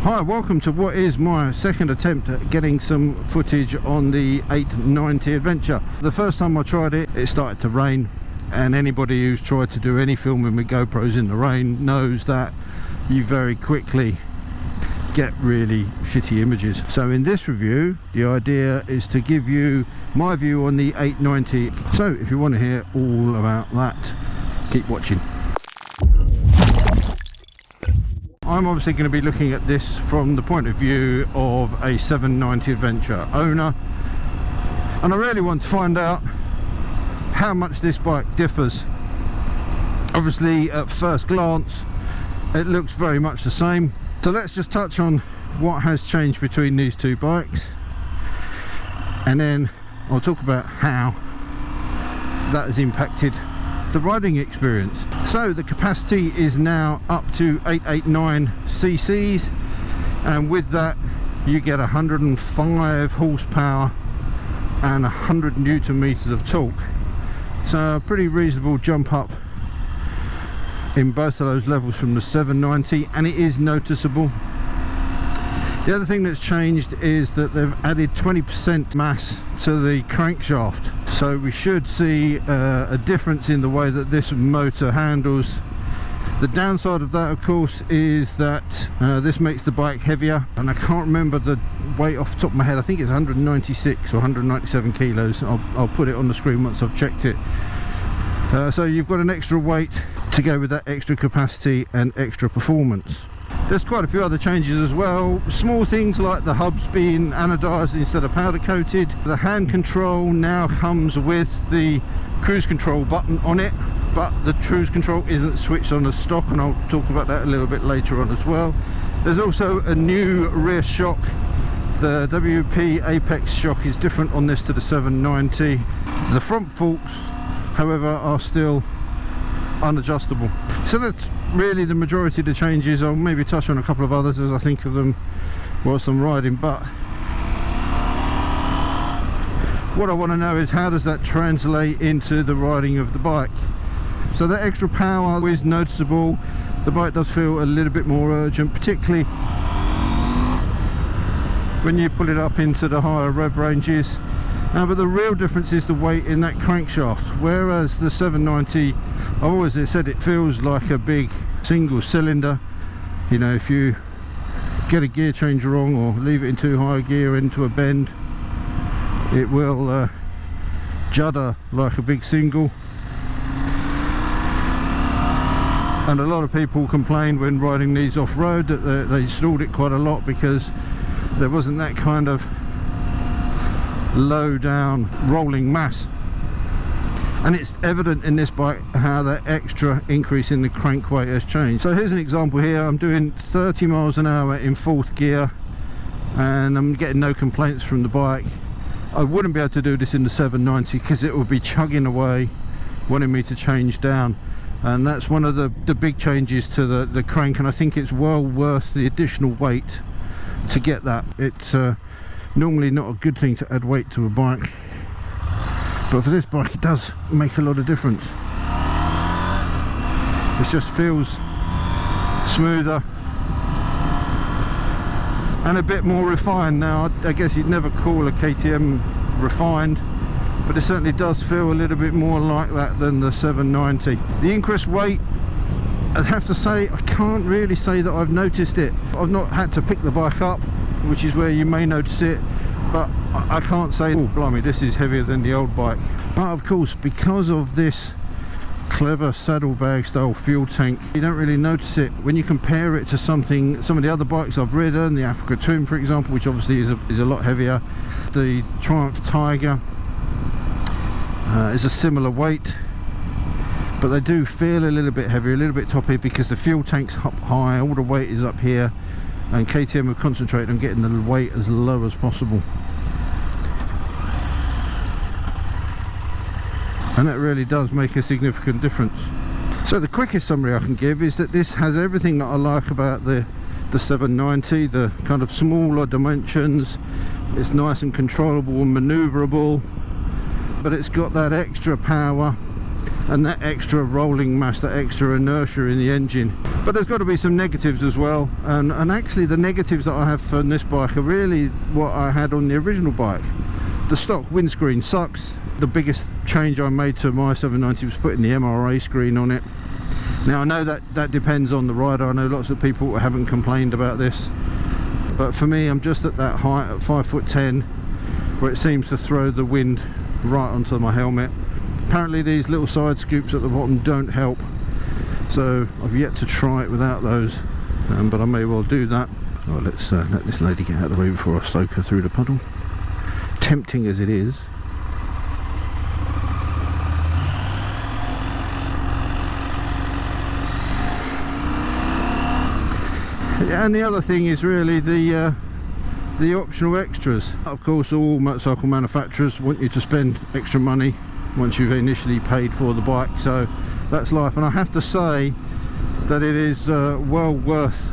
Hi, welcome to what is my second attempt at getting some footage on the 890 Adventure. The first time I tried it, it started to rain, and anybody who's tried to do any filming with GoPros in the rain knows that you very quickly get really shitty images. So in this review, the idea is to give you my view on the 890. So if you want to hear all about that, keep watching. I'm obviously going to be looking at this from the point of view of a 790 Adventure owner, and I really want to find out how much this bike differs. Obviously at first glance it looks very much the same, so let's just touch on what has changed between these two bikes, and then I'll talk about how that has impacted the riding experience. So the capacity is now up to 889 cc's, and with that you get 105 horsepower and 100 newton meters of torque, so a pretty reasonable jump up in both of those levels from the 790, and it is noticeable. The other thing that's changed is that they've added 20% mass to the crankshaft, so we should see a difference in the way that this motor handles. The downside of that, of course, is that this makes the bike heavier, and I can't remember the weight off the top of my head. I think it's 196 or 197 kilos. I'll put it on the screen once I've checked it. So you've got an extra weight to go with that extra capacity and extra performance. There's quite a few other changes as well, small things like the hubs being anodized instead of powder coated. The hand control now comes with the cruise control button on it, but the cruise control isn't switched on as stock, and I'll talk about that a little bit later on as well. There's also a new rear shock. The WP Apex shock is different on this to the 790. The front forks, however, are still unadjustable. So that's really the majority of the changes. I'll maybe touch on a couple of others as I think of them whilst I'm riding, but what I want to know is how does that translate into the riding of the bike. So that extra power is noticeable. The bike does feel a little bit more urgent, particularly when you pull it up into the higher rev ranges. But the real difference is the weight in that crankshaft. Whereas the 790, I've always said it feels like a big single cylinder. You know, if you get a gear change wrong or leave it in too high a gear into a bend, it will judder like a big single. And a lot of people complained when riding these off-road that they stalled it quite a lot because there wasn't that kind of low down rolling mass, and it's evident in this bike how that extra increase in the crank weight has changed. So here's an example here. I'm doing 30 miles an hour in fourth gear and I'm getting no complaints from the bike. I wouldn't be able to do this in the 790 because it would be chugging away wanting me to change down, and that's one of the big changes to the crank, and I think it's well worth the additional weight to get that. It's normally not a good thing to add weight to a bike, but for this bike it does make a lot of difference. It just feels smoother and a bit more refined. Now I guess you'd never call a KTM refined, but it certainly does feel a little bit more like that than the 790. The increased weight, I'd have to say I can't really say that I've noticed it. I've not had to pick the bike up, which is where you may notice it, but I can't say, oh blimey, this is heavier than the old bike. But of course, because of this clever saddlebag style fuel tank, you don't really notice it when you compare it to some of the other bikes I've ridden. The Africa Twin, for example, which obviously is a lot heavier. The Triumph Tiger is a similar weight, but they do feel a little bit heavier, a little bit toppy, because the fuel tank's up high, all the weight is up here, and KTM have concentrated on getting the weight as low as possible, and that really does make a significant difference. So the quickest summary I can give is that this has everything that I like about the 790, the kind of smaller dimensions. It's nice and controllable and maneuverable, but it's got that extra power and that extra rolling mass, that extra inertia in the engine. But there's got to be some negatives as well, and actually the negatives that I have on this bike are really what I had on the original bike. The stock windscreen sucks. The biggest change I made to my 790 was putting the MRA screen on it. Now I know that depends on the rider. I know lots of people haven't complained about this, but for me, I'm just at that height at 5'10", where it seems to throw the wind right onto my helmet. Apparently these little side scoops at the bottom don't help, so I've yet to try it without those, but I may well do that. Oh, let's let this lady get out of the way before I soak her through the puddle, tempting as it is. And the other thing is really the optional extras. Of course, all motorcycle manufacturers want you to spend extra money once you've initially paid for the bike, so that's life. And I have to say that it is well worth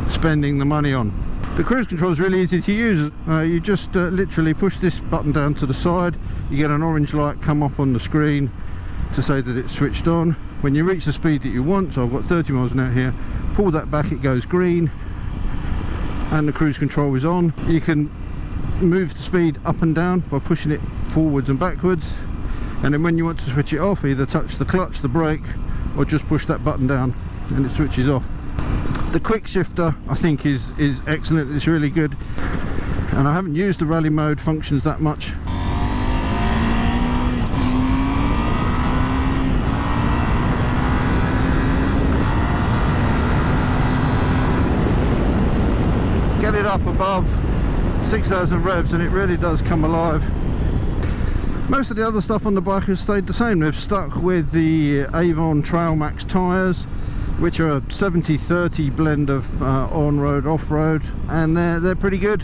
spending the money on. The cruise control is really easy to use. You just literally push this button down to the side, you get an orange light come up on the screen to say that it's switched on. When you reach the speed that you want, so I've got 30 miles an hour here, pull that back, it goes green and the cruise control is on. You can move the speed up and down by pushing it forwards and backwards, and then when you want to switch it off, either touch the clutch, the brake, or just push that button down and it switches off. The quick shifter I think is excellent. It's really good, and I haven't used the rally mode functions that much. Get it up above 6,000 revs and it really does come alive. Most of the other stuff on the bike has stayed the same. They've stuck with the Avon Trail Max tyres, which are a 70-30 blend of on-road, off-road, and they're pretty good.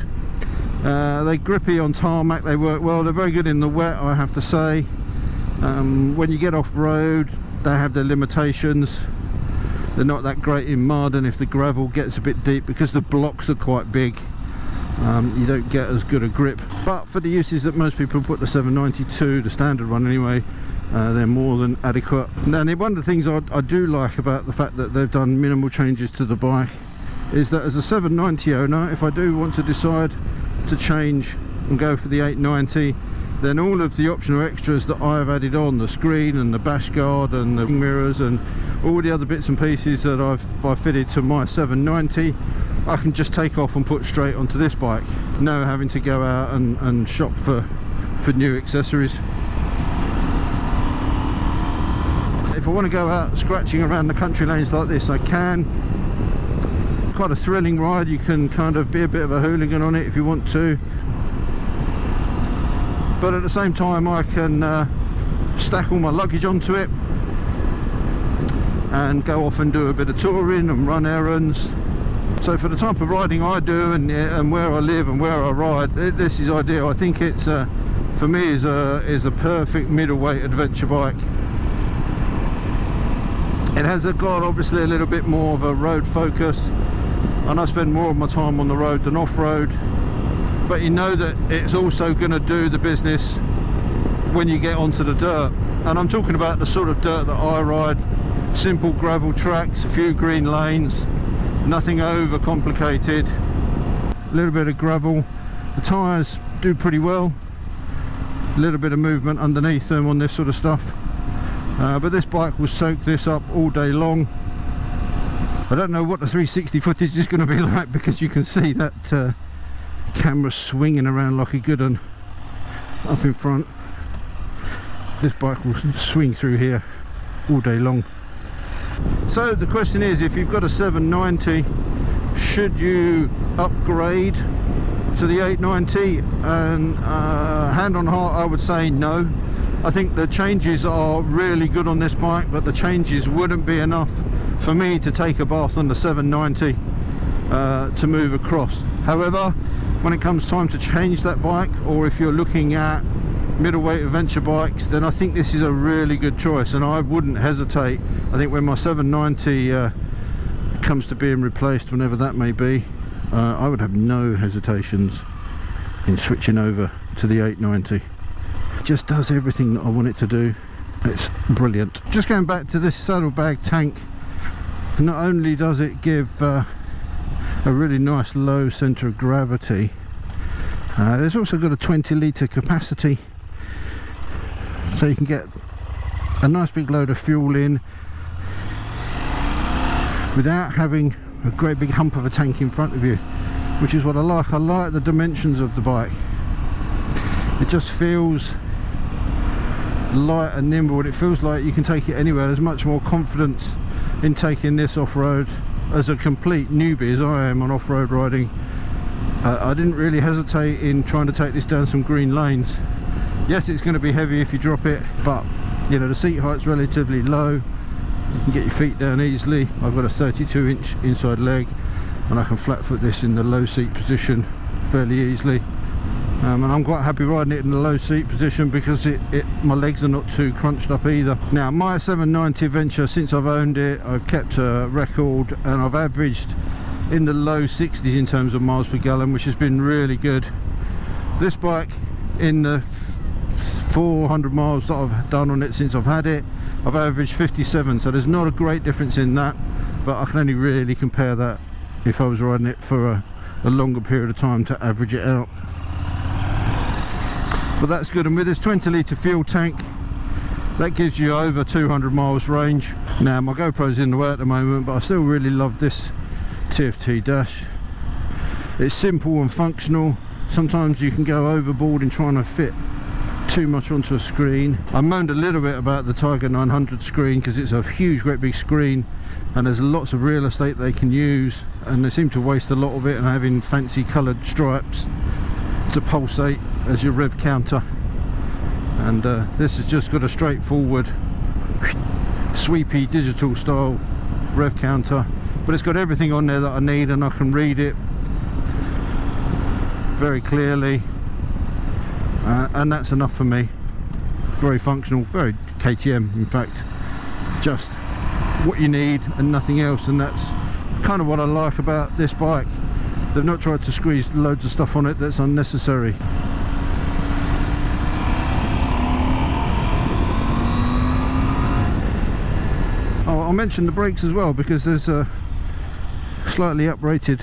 They're grippy on tarmac, they work well, they're very good in the wet, I have to say. When you get off-road, they have their limitations. They're not that great in mud, and if the gravel gets a bit deep, because the blocks are quite big, you don't get as good a grip. But for the uses that most people put the 792, the standard one anyway, they're more than adequate. Now, one of the things I do like about the fact that they've done minimal changes to the bike is that as a 790 owner, if I do want to decide to change and go for the 890, then all of the optional extras that I've added on, the screen and the bash guard and the mirrors and all the other bits and pieces that I've fitted to my 790, I can just take off and put straight onto this bike. No having to go out and shop for new accessories. If I want to go out scratching around the country lanes like this, I can. Quite a thrilling ride. You can kind of be a bit of a hooligan on it if you want to, but at the same time I can stack all my luggage onto it and go off and do a bit of touring and run errands. So for the type of riding I do and where I live and where I ride, this is ideal. I think it's for me is a perfect middleweight adventure bike. It has got obviously a little bit more of a road focus, and I spend more of my time on the road than off-road, but you know that it's also going to do the business when you get onto the dirt. And I'm talking about the sort of dirt that I ride: simple gravel tracks, a few green lanes, nothing over complicated, a little bit of gravel. The tyres do pretty well, a little bit of movement underneath them on this sort of stuff, but this bike will soak this up all day long. I don't know what the 360 footage is going to be like, because you can see that camera swinging around like a good one up in front. This bike will swing through here all day long. So the question is, if you've got a 790, should you upgrade to the 890? And hand on heart, I would say no. I think the changes are really good on this bike, but the changes wouldn't be enough for me to take a bath on the 790 to move across. However, when it comes time to change that bike, or if you're looking at middleweight adventure bikes, then I think this is a really good choice, and I wouldn't hesitate. I think when my 790 comes to being replaced, whenever that may be, I would have no hesitations in switching over to the 890. It just does everything that I want it to do. It's brilliant. Just going back to this saddlebag tank, not only does it give a really nice low centre of gravity, there's also got a 20 litre capacity, so you can get a nice big load of fuel in without having a great big hump of a tank in front of you, which is what I like. I like the dimensions of the bike. It just feels light and nimble, and it feels like you can take it anywhere. There's much more confidence in taking this off-road as a complete newbie as I am on off-road riding. I didn't really hesitate in trying to take this down some green lanes. Yes, it's going to be heavy if you drop it, but you know, the seat height's relatively low. You can get your feet down easily. I've got a 32-inch inside leg, and I can flat foot this in the low seat position fairly easily. And I'm quite happy riding it in the low seat position because my legs are not too crunched up either. Now, my 790 Adventure, since I've owned it, I've kept a record and I've averaged in the low 60s in terms of miles per gallon, which has been really good. This bike, in the 400 miles that I've done on it since I've had it, I've averaged 57, so there's not a great difference in that, but I can only really compare that if I was riding it for a longer period of time to average it out. But that's good, and with this 20 litre fuel tank, that gives you over 200 miles range. Now, my GoPro's in the way at the moment, but I still really love this TFT dash. It's simple and functional. Sometimes you can go overboard in trying to fit too much onto a screen. I moaned a little bit about the Tiger 900 screen because it's a huge, great big screen, and there's lots of real estate they can use, and they seem to waste a lot of it and having fancy coloured stripes to pulsate as your rev counter. And this has just got a straightforward sweepy digital style rev counter, but it's got everything on there that I need, and I can read it very clearly, and that's enough for me. Very functional, very KTM in fact, just what you need and nothing else, and that's kind of what I like about this bike. They've not tried to squeeze loads of stuff on it that's unnecessary. Oh, I'll mention the brakes as well, because there's a slightly uprated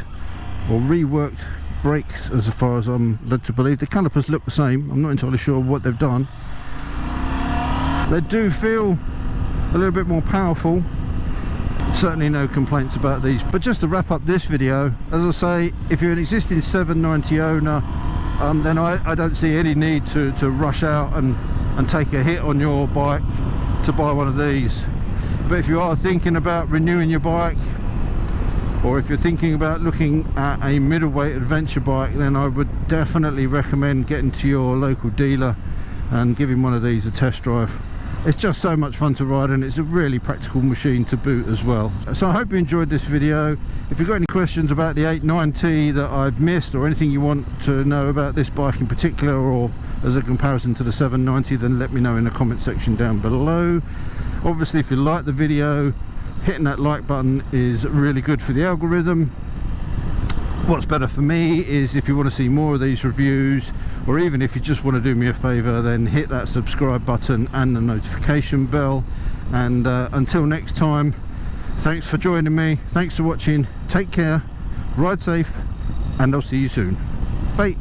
or reworked brakes as far as I'm led to believe. The calipers look the same. I'm not entirely sure what they've done. They do feel a little bit more powerful. Certainly no complaints about these. But just to wrap up this video, as I say, if you're an existing 790 owner, then I don't see any need to rush out and take a hit on your bike to buy one of these. But if you are thinking about renewing your bike, or if you're thinking about looking at a middleweight adventure bike, then I would definitely recommend getting to your local dealer and giving one of these a test drive. It's just so much fun to ride, and it's a really practical machine to boot as well. So I hope you enjoyed this video. If you've got any questions about the 890 that I've missed, or anything you want to know about this bike in particular, or as a comparison to the 790, then let me know in the comment section down below. Obviously, if you like the video, hitting that like button is really good for the algorithm. What's better for me is if you want to see more of these reviews, or even if you just want to do me a favor, then hit that subscribe button and the notification bell. And until next time, thanks for joining me, thanks for watching, take care, ride safe, and I'll see you soon. Bye.